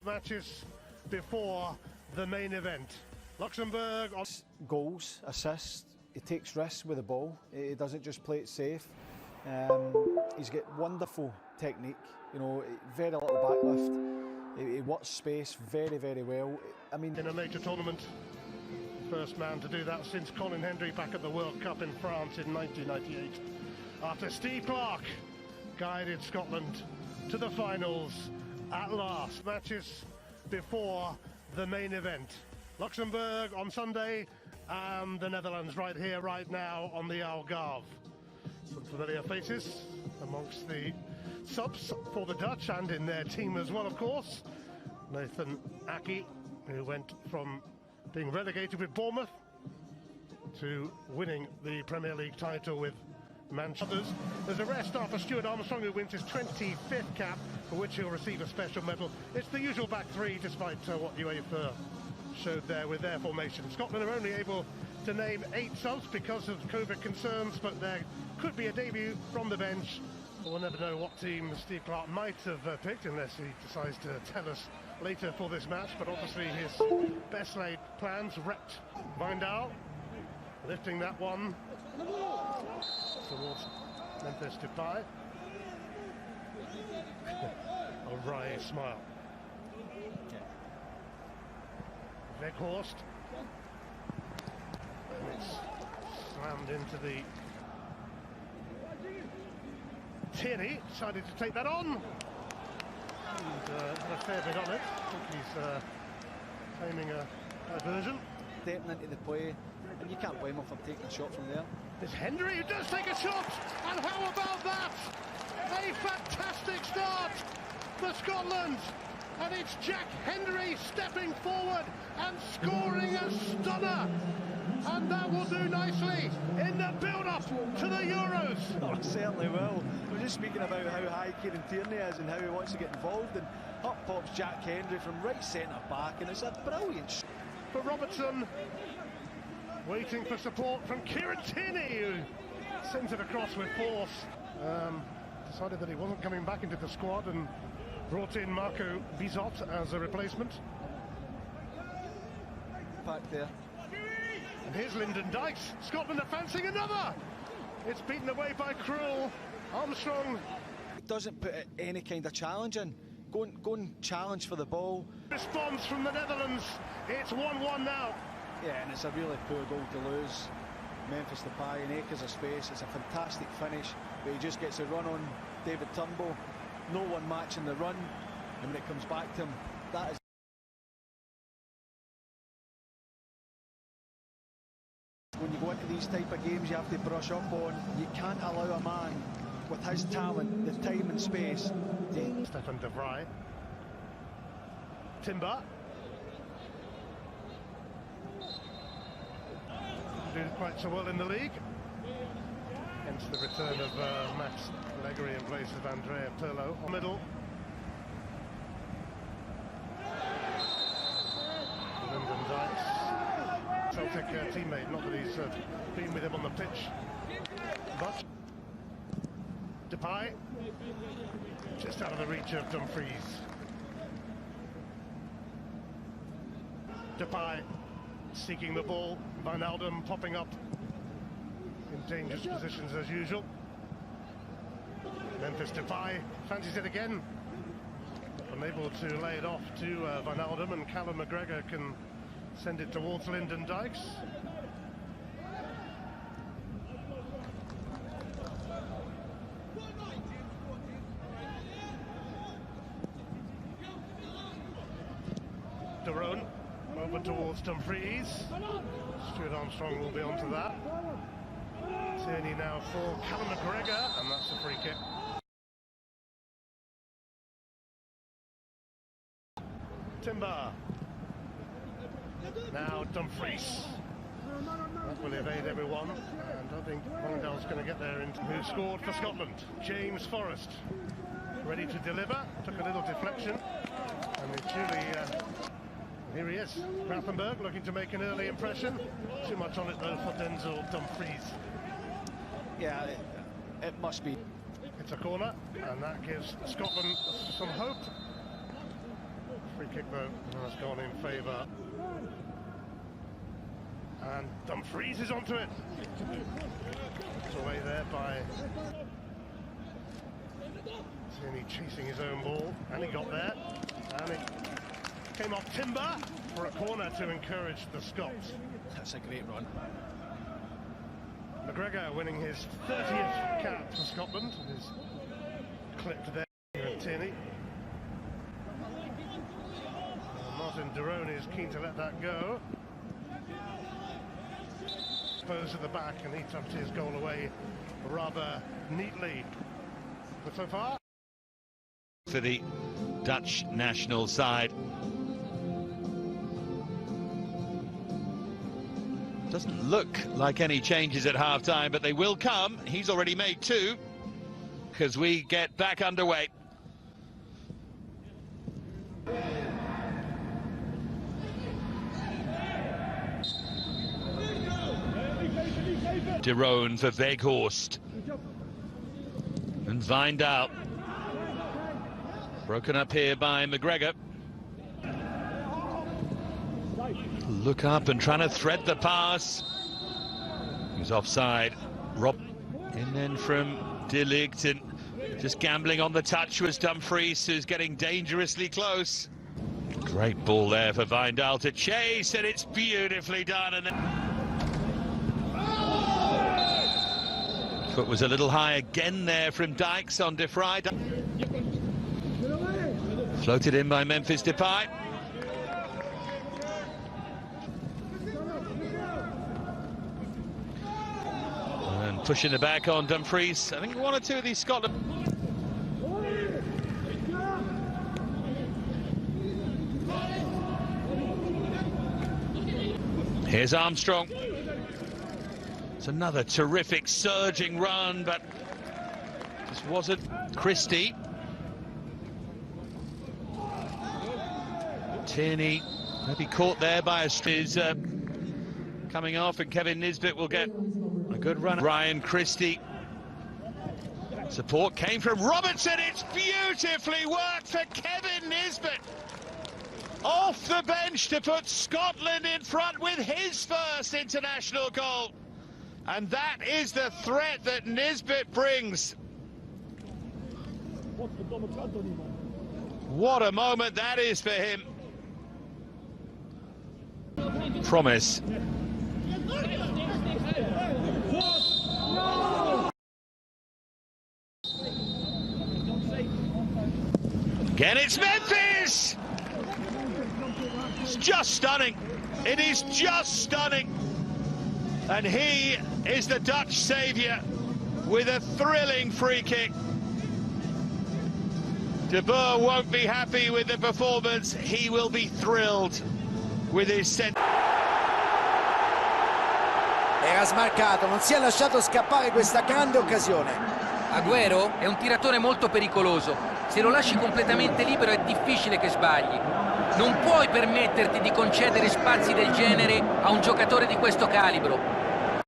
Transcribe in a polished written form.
Matches before the main event. Luxembourg on goals, assists. He takes risks with the ball. He doesn't just play it safe. He's got wonderful technique. You know, very little backlift. He works space very, very well. I mean, in a major tournament, first man to do that since Colin Hendry back at the World Cup in France in 1998. After Steve Clarke guided Scotland to the finals at last. Matches before the main event. Luxembourg on Sunday and the Netherlands right here, right now on the Algarve. Some familiar faces amongst the subs for the Dutch and in their team as well, of course. Nathan Aki, who went from being relegated with Bournemouth to winning the Premier League title with Manchester. There's a rest after Stuart Armstrong, who wins his 25th cap, for which he'll receive a special medal. It's the usual back three, despite what UEFA showed there with their formation. Scotland are only able to name 8 subs because of COVID concerns, but there could be a debut from the bench. We'll never know what team Steve Clarke might have picked unless he decides to tell us later for this match, but obviously his best laid plans wrecked. Vindal lifting that one towards Memphis Depay. A wry smile. Weghorst. And it's slammed into the... Tierney decided to take that on. And had a fair bit on it. I think he's claiming a diversion. Stepping into the play, and you can't blame him for taking a shot from there. It's Hendry who does take a shot, and how about that? A fantastic start for Scotland, and it's Jack Hendry stepping forward and scoring a stunner, and that will do nicely in the build-up to the Euros. Oh, it certainly will. We're just speaking about how high Kieran Tierney is and how he wants to get involved, and up pops Jack Hendry from right centre back, and it's a brilliant shot. For Robertson, waiting for support from Kieran Tierney, who sends it across with force. Decided that he wasn't coming back into the squad and brought in Marco Bizot as a replacement. Back there. And here's Lyndon Dykes. Scotland are fancying another. It's beaten away by Krul. Armstrong doesn't put any kind of challenge in. Go and challenge for the ball. Response from the Netherlands. It's 1-1 now. Yeah, and it's a really poor goal to lose. Memphis Depay in acres of space. It's a fantastic finish, but he just gets a run on David Turnbull. No one matching the run, and when it comes back to him, that is. When you go into these type of games, you have to brush up on. You can't allow a man with his talent, the time and space. Stefan de Vrij. Timber. Doing quite so well in the league. Hence the return of Max Leggery in place of Andrea Pirlo. Middle. Lyndon Dykes. Celtic teammate, not that he's been with him on the pitch. But Depay, just out of the reach of Dumfries. Depay seeking the ball. Wijnaldum popping up in dangerous positions as usual. Memphis Depay fancies it again. Unable to lay it off to Wijnaldum, and Callum McGregor can send it towards Lyndon Dykes. Derone over towards Dumfries. Stuart Armstrong will be onto that. Tierney now for Callum McGregor, and that's a free kick. Timber. Now Dumfries. That will evade everyone, and I think Wijnaldum's going to get there. Who scored for Scotland? James Forrest. Ready to deliver. Took a little deflection, and it's really... Here he is, Grafenberg, looking to make an early impression. Too much on it though for Denzel Dumfries. Yeah, it must be. It's a corner, and that gives Scotland some hope. Free kick though has gone in favour. And Dumfries is onto it. It's away there by Tierney, chasing his own ball, and he got there. And it came off Timber for a corner to encourage the Scots. That's a great run. McGregor winning his 30th cap for Scotland. It is clipped there at Tierney. Martin Derone is keen to let that go. Exposed at the back, and he tucked his goal away rather neatly. But so far, for the Dutch national side. Doesn't look like any changes at half-time, but they will come. He's already made two, because we get back underway. Derone for Weghorst. And Wijndal. Broken up here by McGregor. Look up and trying to thread the pass. He's offside. Rob. And then from De Ligt, and just gambling on the touch was Dumfries, who's getting dangerously close. Great ball there for Wijndal to chase, and it's beautifully done. And then foot was a little high again there from Dykes on De Vrij. Floated in by Memphis Depay. And pushing the back on Dumfries. I think one or two of these Scotland. Here's Armstrong. It's another terrific surging run, but just wasn't. Christie. Tierney maybe caught there by a is coming off, and Kevin Nisbet will get a good run. Ryan Christie. Support came from Robertson. It's beautifully worked for Kevin Nisbet. Off the bench to put Scotland in front with his first international goal. And that is the threat that Nisbet brings. What a moment that is for him. Promise. Again, it's Memphis! It's just stunning. It is just stunning. And he is the Dutch saviour with a thrilling free kick. De Boer won't be happy with the performance. He will be thrilled with his set. Era smarcato, non si è lasciato scappare questa grande occasione. Agüero è un tiratore molto pericoloso. Se lo lasci completamente libero è difficile che sbagli. Non puoi permetterti di concedere spazi del genere a un giocatore di questo calibro.